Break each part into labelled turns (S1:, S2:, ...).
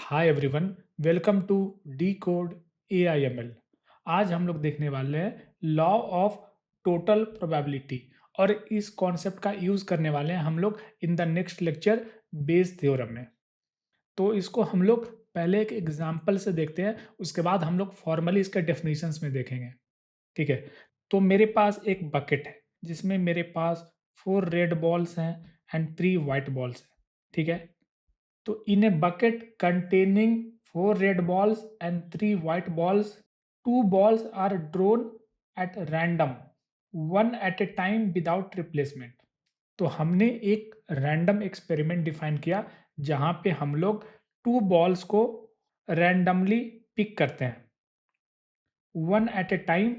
S1: Hi everyone, welcome to decode AIML। आज हम लोग देखने वाले हैं लॉ ऑफ टोटल प्रोबेबिलिटी और इस कॉन्सेप्ट का यूज करने वाले हैं हम लोग इन the next lecture Bayes theorem में। तो इसको हम लोग पहले एक एग्जांपल से देखते हैं, उसके बाद हम लोग फॉर्मली इसके डेफिनेशंस में देखेंगे। ठीक है। तो मेरे पास एक बकेट है जिसमें मेरे पास 4 रेड बॉल्स हैं एंड 3 वाइट बॉल्स हैं। ठीक है। तो in a bucket containing 4 red balls and 3 white balls, 2 balls are drawn at random, one at a time without replacement। तो हमने एक रैंडम एक्सपेरिमेंट डिफाइन किया जहां पे हम लोग 2 बॉल्स को रैंडमली पिक करते हैं, one at a time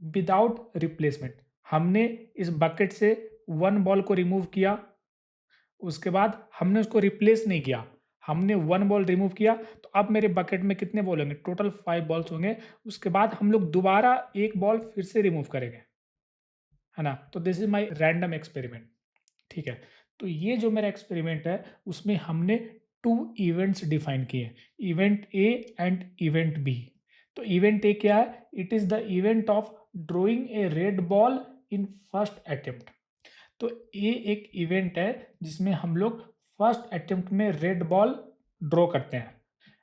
S1: without replacement. हमने इस बकेट से 1 बॉल को रिमूव किया, उसके बाद हमने उसको रिप्लेस नहीं किया, हमने 1 बॉल रिमूव किया। तो अब मेरे बकेट में कितने बॉल होंगे? टोटल 5 बॉल्स होंगे। उसके बाद हम लोग दोबारा एक बॉल फिर से रिमूव करेंगे, है ना। तो this is my random experiment. ठीक है। तो ये जो मेरा एक्सपेरिमेंट है उसमें हमने 2 इवेंट्स डिफाइन किए, event A and event B. तो इवेंट ए क्या है? It is the event of drawing a red ball in first attempt. तो ये एक इवेंट है जिसमें हम लोग फर्स्ट अटेम्प्ट में रेड बॉल ड्रॉ करते हैं,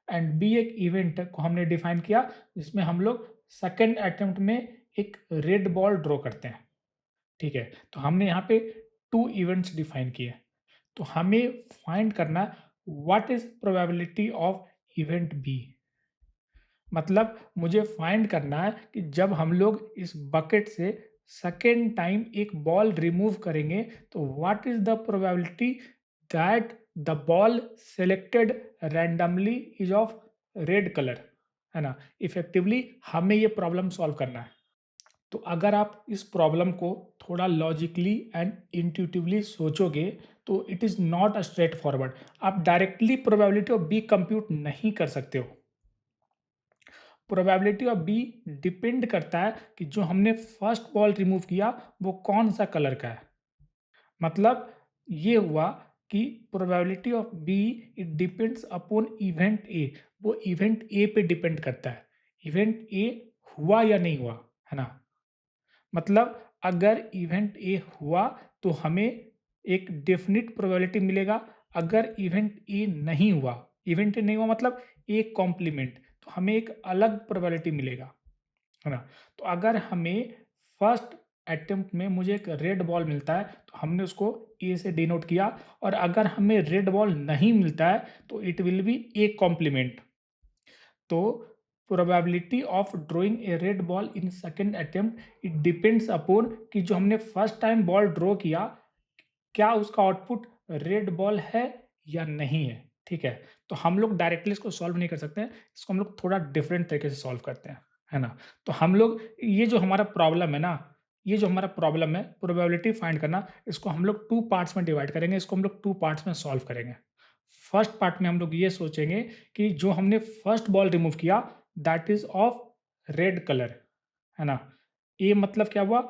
S1: एंड बी एक इवेंट को हमने डिफाइन किया जिसमें हम लोग सेकेंड अटेम्प्ट में एक रेड बॉल ड्रॉ करते हैं। ठीक है। तो हमने यहाँ पे 2 इवेंट्स डिफाइन किए। तो हमें फाइंड करना what is probability of event B. मतलब मुझे फाइंड करना है कि जब हम लोग इस बकेट से सेकेंड टाइम एक बॉल रिमूव करेंगे तो what is the probability that the ball selected randomly is of red colour, है ना। इफेक्टिवली हमें ये प्रॉब्लम सॉल्व करना है। तो अगर आप इस प्रॉब्लम को थोड़ा लॉजिकली एंड इंट्यूटिवली सोचोगे तो it is not a straightforward. आप directly probability of B compute नहीं कर सकते हो। प्रोबेबिलिटी ऑफ बी डिपेंड करता है कि जो हमने फर्स्ट बॉल रिमूव किया वो कौन सा कलर का है। मतलब ये हुआ कि probability of B it depends upon event A. वो इवेंट ए पे डिपेंड करता है, इवेंट ए हुआ या नहीं हुआ, है ना। मतलब अगर इवेंट ए हुआ तो हमें एक डेफिनिट प्रोबेबिलिटी मिलेगा। अगर इवेंट ए नहीं हुआ, इवेंट ए नहीं हुआ मतलब एक कॉम्प्लीमेंट, तो हमें एक अलग प्रोबेबिलिटी मिलेगा, है ना। तो अगर हमें फर्स्ट अटेम्प्ट में मुझे एक रेड बॉल मिलता है तो हमने उसको ए से डिनोट किया, और अगर हमें रेड बॉल नहीं मिलता है तो it will be A complement. तो probability of drawing a red ball in second attempt it depends upon कि जो हमने फर्स्ट टाइम बॉल ड्रॉ किया क्या उसका आउटपुट रेड बॉल है या नहीं है। ठीक है। तो हम लोग डायरेक्टली इसको सॉल्व नहीं कर सकते हैं, इसको हम लोग थोड़ा डिफरेंट तरीके से सॉल्व करते हैं, है ना। तो हम लोग ये जो हमारा प्रॉब्लम है ना, ये जो हमारा प्रॉब्लम है प्रोबेबिलिटी फाइंड करना, इसको हम लोग 2 पार्ट्स में डिवाइड करेंगे, इसको हम लोग 2 पार्ट्स में सॉल्व करेंगे। फर्स्ट पार्ट में हम लोग ये सोचेंगे कि जो हमने फर्स्ट बॉल रिमूव किया that is of red colour, है ना। ए मतलब क्या हुआ?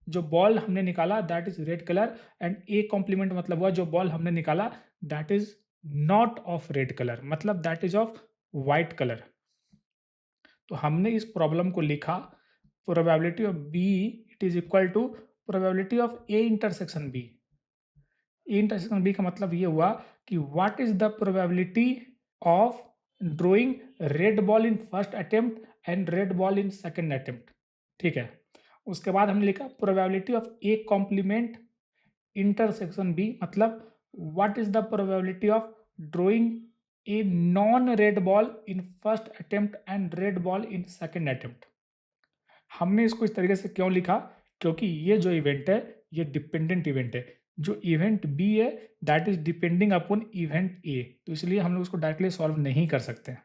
S1: जो बॉल हमने निकाला that is red colour, and A complement मतलब हुआ जो बॉल हमने निकाला that is not of red colour, मतलब that is of white colour. तो हमने इस प्रॉब्लम को लिखा probability of B it is equal to probability of A intersection B. A intersection B का मतलब ये हुआ कि what is the probability of drawing red ball in first attempt and red ball in second attempt. ठीक है। उसके बाद हमने लिखा probability of A complement intersection B, मतलब what is the probability of drawing a non red ball in first attempt and red ball in second attempt. हमने इसको इस तरीके से क्यों लिखा? क्योंकि ये जो इवेंट है ये डिपेंडेंट इवेंट है। जो इवेंट बी है that is depending upon event A, तो इसलिए हम लोग उसको डायरेक्टली सॉल्व नहीं कर सकते हैं।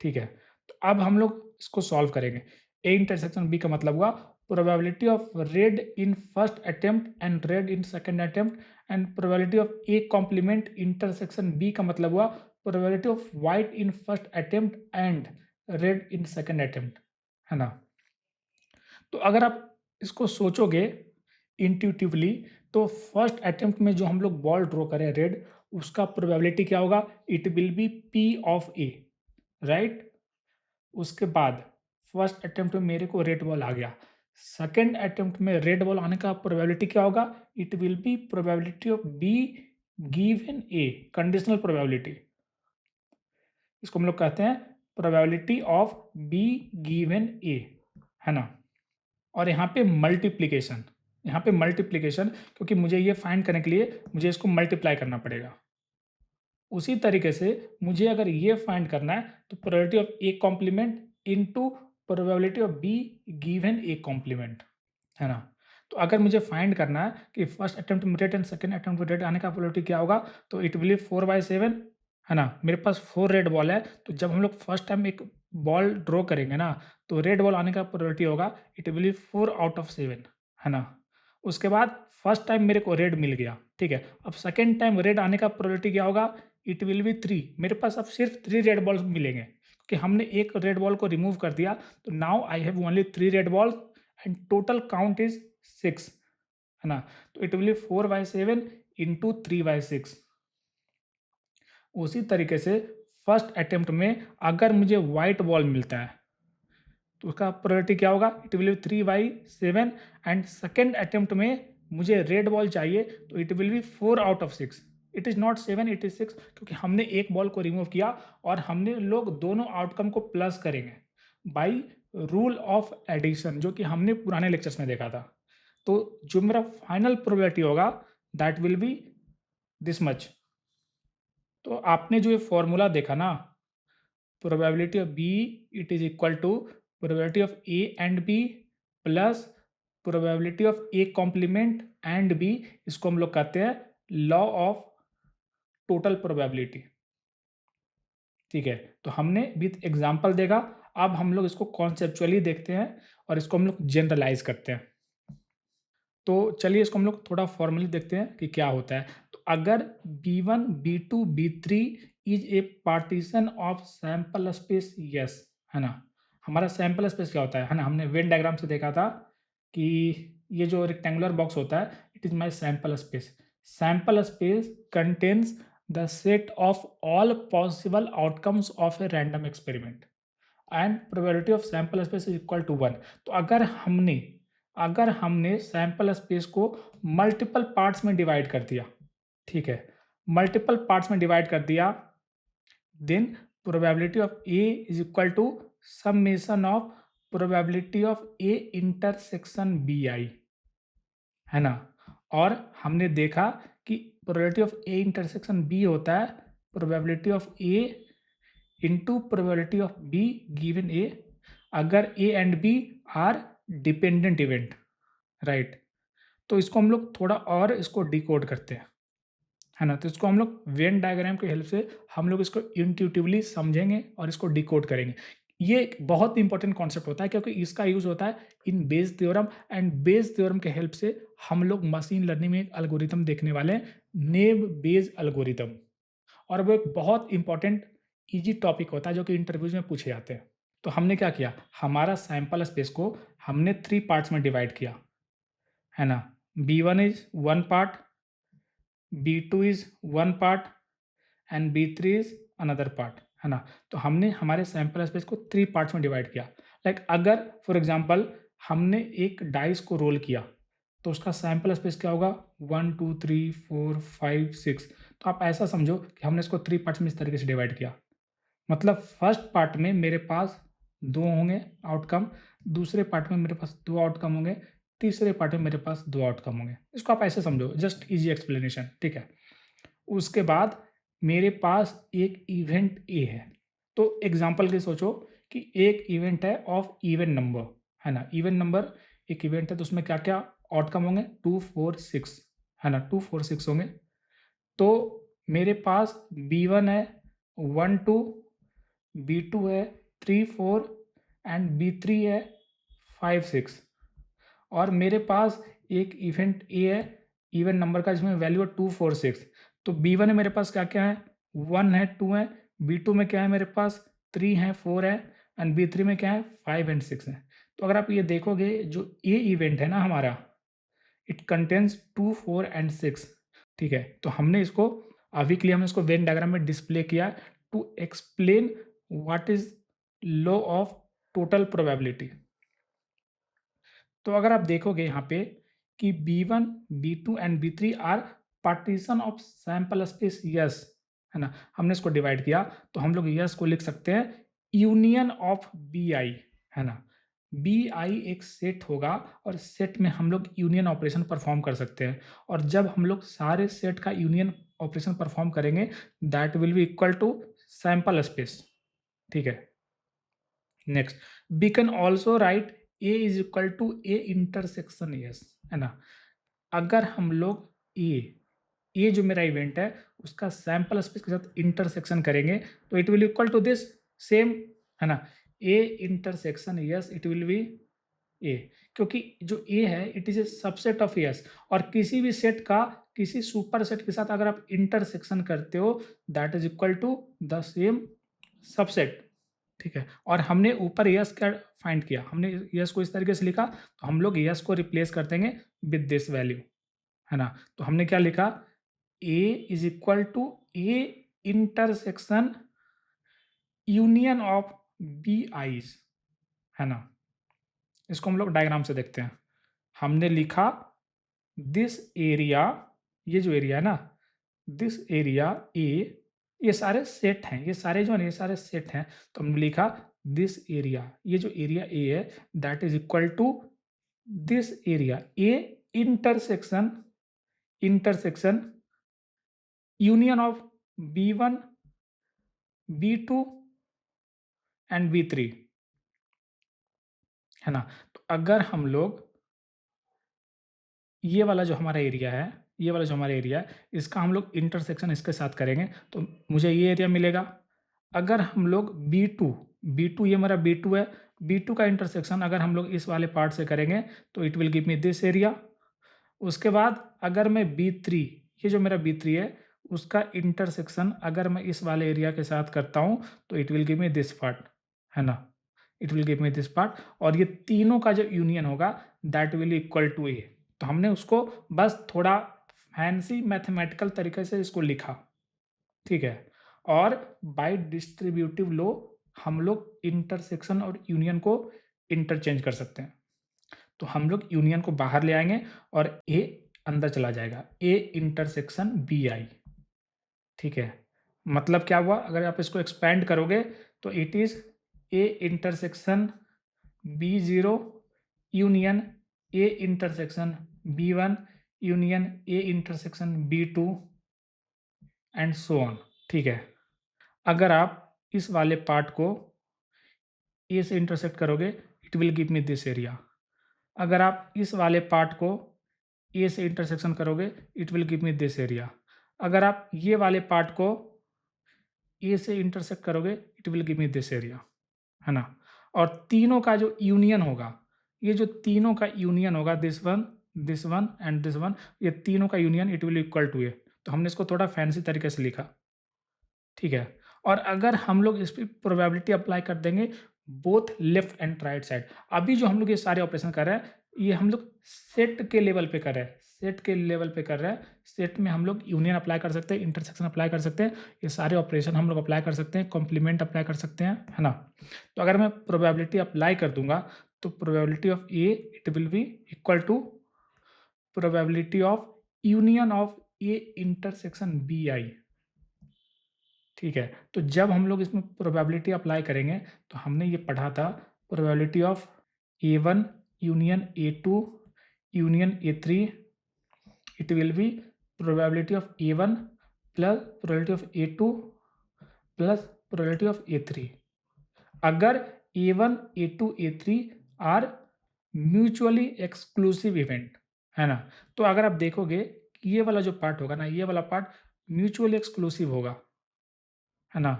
S1: ठीक है। तो अब हम लोग इसको सॉल्व करेंगे। ए इंटरसेक्शन बी का मतलब हुआ probability of red in first attempt and red in second attempt, and probability of A complement intersection B का मतलब हुआ probability of white in first attempt and red in second attempt, है ना। तो अगर आप इसको सोचोगे इंट्यूटिवली तो फर्स्ट अटेम्प्ट में जो हम लोग बॉल ड्रॉ करें रेड, उसका प्रोबेबिलिटी क्या होगा? It will B P of A, right? उसके बाद फर्स्ट अटेम्प्ट में मेरे को रेड बॉल आ गया, सेकंड अटेम्प्ट में रेड बॉल आने का प्रोबेबिलिटी क्या होगा? It will B probability of B given A, conditional probability. इसको हम लोग कहते हैं probability of B given A, है ना? और यहाँ पे मल्टीप्लिकेशन, क्योंकि मुझे ये फाइंड करने के लिए मुझे इसको मल्टीप्लाई करना पड़ेगा। उसी तरीके से मुझे अगर ये फाइंड करना है तो probability of A complement into probability of B given A complement, है ना? तो अगर मुझे फाइंड करना है कि फर्स्ट अटेम्प्ट में रेड एंड सेकंड अटेम्प्ट में रेड आने का प्रोबेबिलिटी क्या होगा, तो इट विल बी 4/7, है ना? मेरे पास 4 रेड बॉल है, तो जब हम लोग फर्स्ट टाइम एक बॉल ड्रॉ करेंगे ना, तो रेड बॉल आने का प्रोबेबिलिटी होगा it will B 4 out of 7, है ना? उसके बाद फर्स्ट टाइम मेरे को रेड मिल गया, ठीक है? अब सेकंड टाइम रेड आने का प्रोबेबिलिटी क्या होगा? It will B 3। मेरे पास अब सिर्फ 3 रेड बॉल्स मिलेंगे, क्योंकि हमने एक रेड बॉल को रिमूव कर दिया, तो now I have only 3 red balls and total count is 6, है ना? तो इट विल बी 4/7 इंटू 3/6। उसी तरीके से फर्स्ट अटेम्प्ट में अगर मुझे व्हाइट बॉल मिलता है तो उसका प्रोबेबिलिटी क्या होगा? It will B 3/7, and second attempt में मुझे रेड बॉल चाहिए, तो it will B 4 out of 6। It is not 7, it is 6, क्योंकि हमने एक बॉल को रिमूव किया और हमने लोग दोनों आउटकम को प्लस करेंगे बाई रूल ऑफ एडिशन, जो कि हमने पुराने लेक्चर्स में देखा था। तो जो मेरा फाइनल प्रोबेबिलिटी होगा that will be this much. तो आपने जो ये फॉर्मूला देखा ना, probability of B it is equal to probability of A and B plus probability of A complement and B, इसको हम लोग कहते हैं लॉ ऑफ टोटल प्रोबेबिलिटी, ठीक है? तो हमने विथ एग्जांपल देखा, अब हम लोग इसको कॉन्सेप्चुअली देखते हैं और इसको हम लोग जनरलाइज करते हैं। तो चलिए इसको हम लोग थोड़ा फॉर्मली देखते हैं कि क्या होता है। तो अगर B1, B2, B3 is a partition of sample space, yes, है ना? हमारा सैंपल स्पेस क्या होता है ना? हमने वेन डायग्राम से देखा था कि ये जो रेक्टेंगुलर बॉक्स होता है it is my sample space. Sample space contains the set of all possible outcomes of a random experiment and probability of sample space is equal to 1। तो अगर हमने सैंपल स्पेस को मल्टीपल पार्ट्स में divide कर दिया, ठीक है, multiple parts में डिवाइड कर दिया, then probability of A is equal to summation of probability of A intersection B I, है ना? और हमने देखा कि probability of A intersection B होता है probability of A into probability of B given A, अगर A and B are dependent event, right? तो इसको हम लोग थोड़ा और इसको डिकोड करते हैं, है ना? तो इसको हम लोग वेन डायग्राम की हेल्प से हम लोग इसको इंट्यूटिवली समझेंगे और इसको डिकोड करेंगे। ये एक बहुत इंपॉर्टेंट कॉन्सेप्ट होता है, क्योंकि इसका यूज़ होता है in Bayes theorem, and Bayes theorem के हेल्प से हम लोग मशीन लर्निंग में एक एल्गोरिथम देखने वाले हैं, नेव बेस एल्गोरिथम। और वो एक बहुत इंपॉर्टेंट ईजी टॉपिक होता है जो कि इंटरव्यूज में पूछे जाते हैं। तो हमने क्या किया, हमारा सैंपल स्पेस को हमने 3 पार्ट्स में डिवाइड किया, है ना? B1 is 1 part, B2 is 1 part and B3 is another part, है ना? तो हमने हमारे सैंपल स्पेस को 3 पार्ट्स में डिवाइड किया। लाइक अगर फॉर एग्जांपल हमने एक डाइस को रोल किया तो उसका सैंपल स्पेस क्या होगा? 1 2 3 4 5 6। तो आप ऐसा समझो कि हमने इसको 3 पार्ट्स में इस तरीके से डिवाइड किया। मतलब फर्स्ट पार्ट में मेरे पास 2 होंगे आउटकम, दूसरे पार्ट में मेरे पास 2 आउटकम होंगे, तीसरे पार्ट में मेरे पास 2 आउटकम होंगे। इसको आप ऐसे समझो, जस्ट ईजी एक्सप्लेनेशन, ठीक है? उसके बाद मेरे पास एक इवेंट ए है। तो एग्जांपल के सोचो कि एक इवेंट है ऑफ इवन नंबर, है ना? इवन नंबर एक इवेंट है, तो उसमें क्या-क्या आउटकम होंगे? 2 4 6, है ना? 2 4 6 होंगे। तो मेरे पास B1 है 1 2, B2 है 3 4 एंड B3 है 5 6, और मेरे पास एक इवेंट ए है इवन नंबर का जिसमें वैल्यू है 2 4 6। तो B1 में मेरे पास क्या-क्या है? 1 है, 2 है, B2 में क्या है मेरे पास? 3 है, 4 है, एंड B3 में क्या है? 5 एंड 6 है। तो अगर आप ये देखोगे जो ए इवेंट है ना हमारा, इट कंटेन्स 2 4 एंड 6, ठीक है? तो हमने इसको अभी के लिए हमने इसको वेन डायग्राम में डिस्प्ले किया to explain what is law of total probability. तो अगर आप देखोगे यहाँ पे कि B1, B2 and B3 are partition of sample space yes, है ना। हमने इसको डिवाइड किया तो हम लोग यस को लिख सकते हैं यूनियन ऑफ BI, है ना। BI एक सेट होगा और सेट में हम लोग यूनियन ऑपरेशन परफॉर्म कर सकते हैं, और जब हम लोग सारे सेट का यूनियन ऑपरेशन परफॉर्म करेंगे that will be equal to sample space, ठीक है। Next, we can also write A is equal to A intersection S, है ना। अगर हम लोग ए जो मेरा इवेंट है उसका सैंपल स्पेस के साथ इंटरसेक्शन करेंगे तो it will equal to this same, है ना। A intersection yes it will be A, क्योंकि जो ए है it is a subset of yes, और किसी भी सेट का किसी सुपर सेट के साथ अगर आप इंटरसेक्शन करते हो that is equal to the same subset, ठीक है। और हमने ऊपर यस क्या फाइंड किया, हमने यस को इस तरीके से लिखा, तो हम लोग यस को रिप्लेस कर देंगे विद दिस वैल्यू, है ना। तो हमने क्या लिखा, A is equal to A intersection union of B I's, है ना। इसको हम लोग डायग्राम से देखते हैं। हमने लिखा दिस एरिया, ये जो एरिया है ना, दिस एरिया ए, ये सारे सेट हैं, ये सारे जो है ना ये सारे सेट हैं, तो हमने लिखा दिस एरिया, ये जो एरिया ए है that is equal to this area A intersection intersection union of B1, B2 and B3, है ना। तो अगर हम लोग ये वाला जो हमारा एरिया है, ये वाला जो हमारा एरिया है, इसका हम लोग इंटरसेक्शन इसके साथ करेंगे तो मुझे ये एरिया मिलेगा। अगर हम लोग B2 ये मेरा B2 है, B2 का इंटरसेक्शन अगर हम लोग इस वाले पार्ट से करेंगे तो it will give me this area. उसके बाद अगर मैं B3, ये जो मेरा B3 है उसका इंटरसेक्शन अगर मैं इस वाले एरिया के साथ करता हूँ तो it will give me this part, है ना। It will give me this part, और ये तीनों का जो यूनियन होगा that will equal to A. तो हमने उसको बस थोड़ा फैंसी मैथमेटिकल तरीके से इसको लिखा, ठीक है। और बाय डिस्ट्रीब्यूटिव लॉ हम लोग इंटरसेक्शन और यूनियन को इंटरचेंज कर सकते हैं। तो हम लोग यूनियन को बाहर ले आएंगे और ए अंदर चला जाएगा, ए इंटरसेक्शन BI, ठीक है। मतलब क्या हुआ, अगर आप इसको एक्सपेंड करोगे तो it is A intersection B0 union A intersection B1 union A intersection B2 and so on, ठीक है। अगर आप इस वाले पार्ट को ए से इंटरसेक्ट करोगे it will give me this area. अगर आप इस वाले पार्ट को ए से इंटरसेक्शन करोगे it will give me this area. अगर आप ये वाले पार्ट को ए से इंटरसेक्ट करोगे it will give me this area, है ना। और तीनों का जो यूनियन होगा, ये जो तीनों का यूनियन होगा this one and this one, ये तीनों का union it will equal to A. तो हमने इसको थोड़ा फैंसी तरीके से लिखा, ठीक है। और अगर हम लोग इस पर प्रोबेबिलिटी अप्लाई कर देंगे both left and right side, अभी जो हम लोग ये सारे ऑपरेशन कर रहे हैं ये हम लोग सेट के लेवल पे कर रहे हैं, सेट के लेवल पे कर रहे हैं। सेट में हम लोग यूनियन अप्लाई कर सकते हैं, इंटरसेक्शन अप्लाई कर सकते हैं, ये सारे ऑपरेशन हम लोग अप्लाई कर सकते हैं, कॉम्प्लीमेंट अप्लाई कर सकते हैं, है ना। तो अगर मैं प्रोबेबिलिटी अप्लाई कर दूंगा तो probability of A it will be equal to probability of union of A intersection BI, ठीक है। तो जब हम लोग इसमें प्रोबेबिलिटी अप्लाई करेंगे तो हमने ये पढ़ा था probability of A1 union A2 union A3 it will B probability of A1 plus probability of A2 plus probability of A3। अगर A1 A2 A3 are mutually exclusive event, है ना। तो अगर आप देखोगे कि ये वाला जो पार्ट होगा ना, ये वाला पार्ट म्यूचुअली एक्सक्लूसिव होगा, है ना।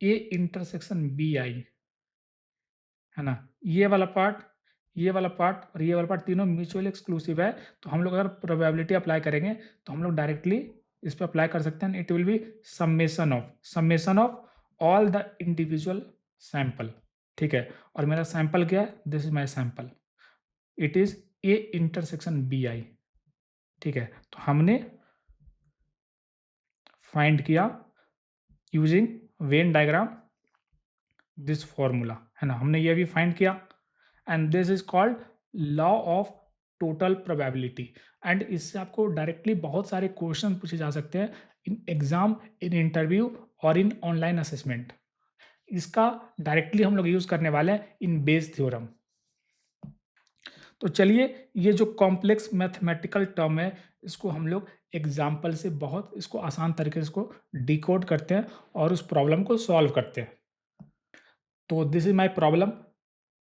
S1: ए इंटरसेक्शन BI, है ना। ये वाला पार्ट, ये वाला पार्ट और ये वाला पार्ट तीनों म्यूचुअली एक्सक्लूसिव है। तो हम लोग अगर प्रोबेबिलिटी अप्लाई करेंगे तो हम लोग डायरेक्टली इस पर अप्लाई कर सकते हैं। It will be summation of all the individual sample, ठीक है। और मेरा सैंपल क्या है, this is my sample, it is A intersection BI, ठीक है। तो हमने फाइंड किया using Venn diagram this formula, है ना, हमने ये भी फाइंड किया and this is called law of total probability. And इससे आपको डायरेक्टली बहुत सारे क्वेश्चन पूछे जा सकते हैं इन एग्जाम, इन इंटरव्यू और इन ऑनलाइन असेसमेंट। इसका डायरेक्टली हम लोग यूज करने वाले हैं इन बेस थ्योरम। तो चलिए, ये जो कॉम्प्लेक्स मैथमेटिकल टर्म है इसको हम लोग एग्जाम्पल से बहुत इसको आसान तरीके से इसको डिकोड करते हैं और उस प्रॉब्लम को सॉल्व करते हैं। तो this is my problem.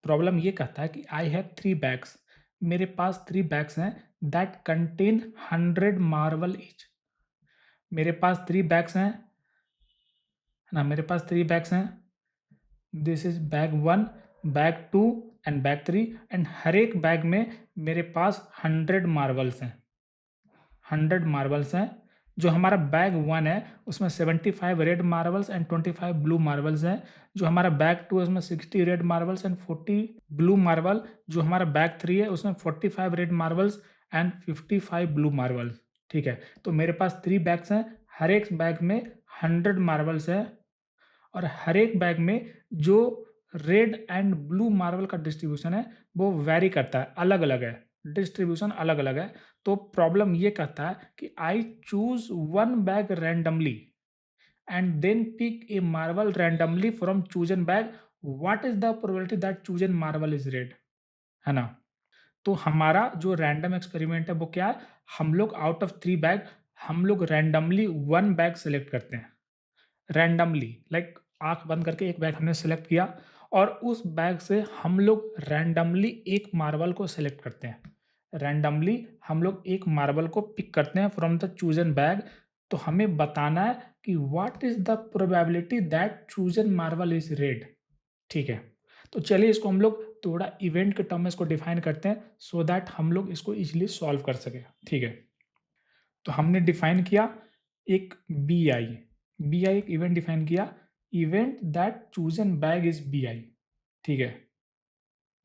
S1: Problem ये कहता है कि आई हैव 3 बैग्स, मेरे पास 3 बैग्स हैं दैट कंटेन 100 मार्बल ईच। मेरे पास 3 बैग्स हैं, है ना, मेरे पास 3 बैग्स हैं। This is bag 1, bag 2 and bag 3 and हर एक बैग में मेरे पास 100 मार्बल्स हैं। 100 मार्बल्स हैं। जो हमारा बैग 1 है उसमें 75 red marbles and 25 blue marbles हैं। जो हमारा बैग 2 है उसमें 60 red marbles and 40 blue marble. जो हमारा बैग 3 है उसमें 45 red marbles and 55 blue marbles. ठीक है, तो मेरे पास 3 बैग्स हैं, हर एक बैग में 100 मार्बल्स हैं और हर एक बैग में जो रेड एंड ब्लू मार्बल का डिस्ट्रीब्यूशन है वो वेरी करता है, अलग अलग है, डिस्ट्रीब्यूशन अलग अलग है। तो प्रॉब्लम ये कहता है कि I choose one bag randomly and then pick a marble randomly from chosen bag, what is the probability that chosen marble is red, है ना। तो हमारा जो रैंडम एक्सपेरिमेंट है वो क्या है, हम लोग आउट ऑफ 3 बैग हम लोग रैंडमली 1 बैग सेलेक्ट करते हैं। रैंडमली लाइक आंख बंद करके एक बैग हमने सेलेक्ट किया और उस बैग से हम लोग रैंडमली एक मार्बल को सेलेक्ट करते हैं। रैंडमली हम लोग एक मार्बल को पिक करते हैं फ्रॉम द चूजन बैग। तो हमें बताना है कि what is the probability that chosen marble is red. ठीक है, तो चलिए इसको हम लोग थोड़ा इवेंट के टर्म में इसको डिफाइन करते हैं सो दैट हम लोग इसको इजीली सॉल्व कर सके। ठीक है, तो हमने डिफाइन किया एक बी आई, बी आई एक इवेंट डिफाइन किया, event that chosen bag is B I. ठीक है,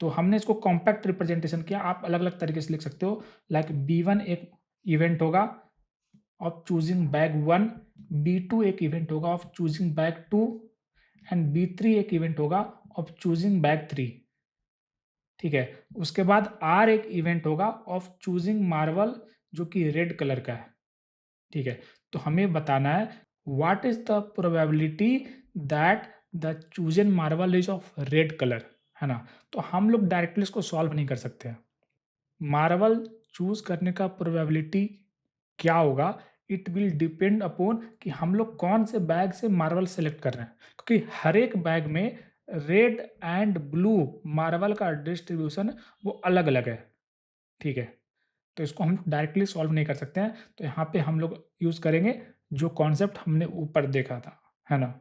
S1: तो हमने इसको कॉम्पैक्ट रिप्रेजेंटेशन किया, आप अलग अलग तरीके से लिख सकते हो। लाइक बी वन एक इवेंट होगा of choosing bag 1, B two एक इवेंट होगा of choosing bag 2 and B three एक इवेंट होगा ऑफ चूजिंग बैग 3। ठीक है, उसके बाद आर एक इवेंट होगा ऑफ चूजिंग मार्बल जो कि रेड कलर का है। ठीक है, तो हमें बताना है what is the probability that the chosen marble is of red colour, है ना। तो हम लोग डायरेक्टली इसको सॉल्व नहीं कर सकते हैं। मार्बल चूज करने का प्रोबेबिलिटी क्या होगा, इट विल डिपेंड अपॉन कि हम लोग कौन से बैग से मार्बल सेलेक्ट कर रहे हैं, क्योंकि हर एक बैग में रेड एंड ब्लू मार्बल का डिस्ट्रीब्यूशन वो अलग अलग है। ठीक है, तो इसको हम डायरेक्टली सॉल्व नहीं कर सकते हैं। तो यहाँ पे हम लोग यूज़ करेंगे जो कॉन्सेप्ट हमने ऊपर देखा था, है ना।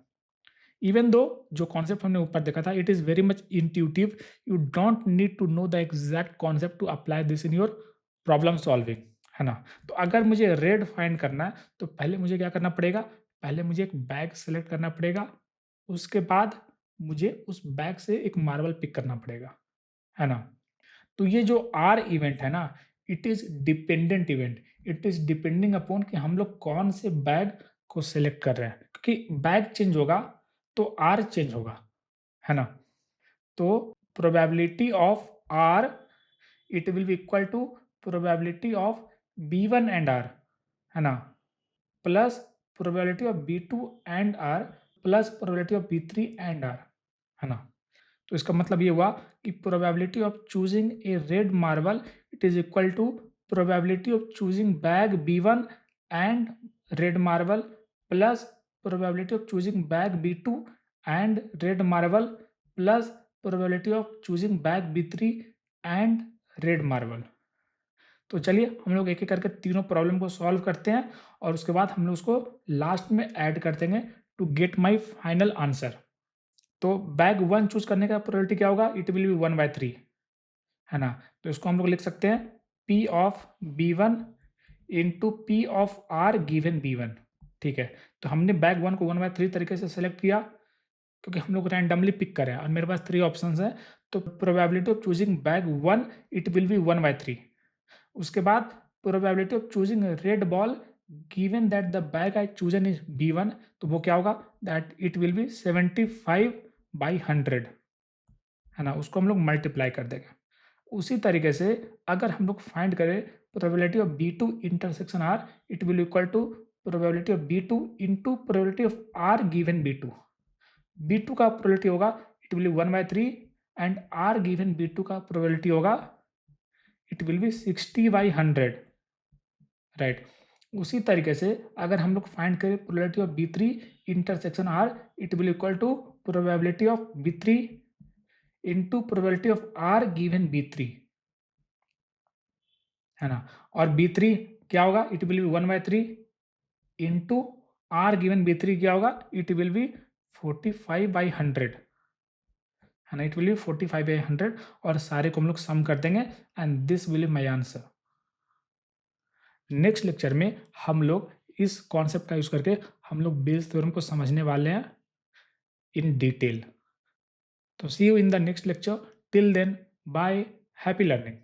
S1: इवन दो जो कॉन्सेप्ट हमने ऊपर देखा था it is very much intuitive, you don't need to know the exact concept to apply this in your problem solving, है ना। तो अगर मुझे रेड फाइंड करना है तो पहले मुझे क्या करना पड़ेगा, पहले मुझे एक बैग सेलेक्ट करना पड़ेगा, उसके बाद मुझे उस बैग से एक मार्बल पिक करना पड़ेगा, है ना। तो ये जो आर इवेंट है ना, it is dependent event, it is depending upon कि हम लोग कौन से बैग को सिलेक्ट कर रहे हैं, क्योंकि बैग चेंज होगा तो आर चेंज होगा, है ना। तो probability of R it will be equal to probability of B one and R, है ना, plus probability of B two and R plus probability of B three and R, है ना। तो इसका मतलब ये हुआ कि probability of choosing a red marble it is equal to probability of choosing bag B one and red marble plus probability of choosing bag B two and red marble plus probability of choosing bag B three and red marble. तो चलिए हम लोग एक एक करके तीनों problem को solve करते हैं और उसके बाद हम लोग उसको लास्ट में ऐड कर देंगे to get my final answer. तो बैग 1 चूज़ करने का प्रोबेबिलिटी क्या होगा, इट विल बी 1/3, है ना। तो इसको हम लोग लिख सकते हैं P of B1 into P of R given B1। ठीक है, तो हमने बैग 1 को 1/3 तरीके से सेलेक्ट किया क्योंकि हम लोग रैंडमली पिक करें और मेरे पास 3 ऑप्शंस हैं। तो probability of choosing bag 1 it will be 1/3। उसके बाद probability of choosing red ball given that the bag I chosen is B1, तो वो क्या होगा, दैट इट विल बी 75/100, है ना, उसको हम लोग मल्टीप्लाई कर देंगे। उसी तरीके से अगर हम लोग फाइंड करें probability of B2 intersection R, it will equal to probability of B2 into probability of R given B2। B2 का प्रोबेबिलिटी होगा it will be 1/3 and R given B2 का प्रोबेबिलिटी होगा इट विल बी 60/100, राइट। उसी तरीके से अगर हम लोग फाइंड करें probability of B3 intersection R, it will equal to probability of B3 into probability of R given B3, है ना। और B3 क्या होगा, it will be 1/3 into R given B3 क्या होगा, इट विल बी 45/100, है ना, इट विल बी 45/100, और सारे को हम लोग सम कर देंगे and this will be my answer. Next lecture में हम लोग इस कॉन्सेप्ट का यूज करके हम लोग बेस थ्योरम को समझने वाले हैं इन डिटेल। तो see you in the next lecture, till then bye, happy learning.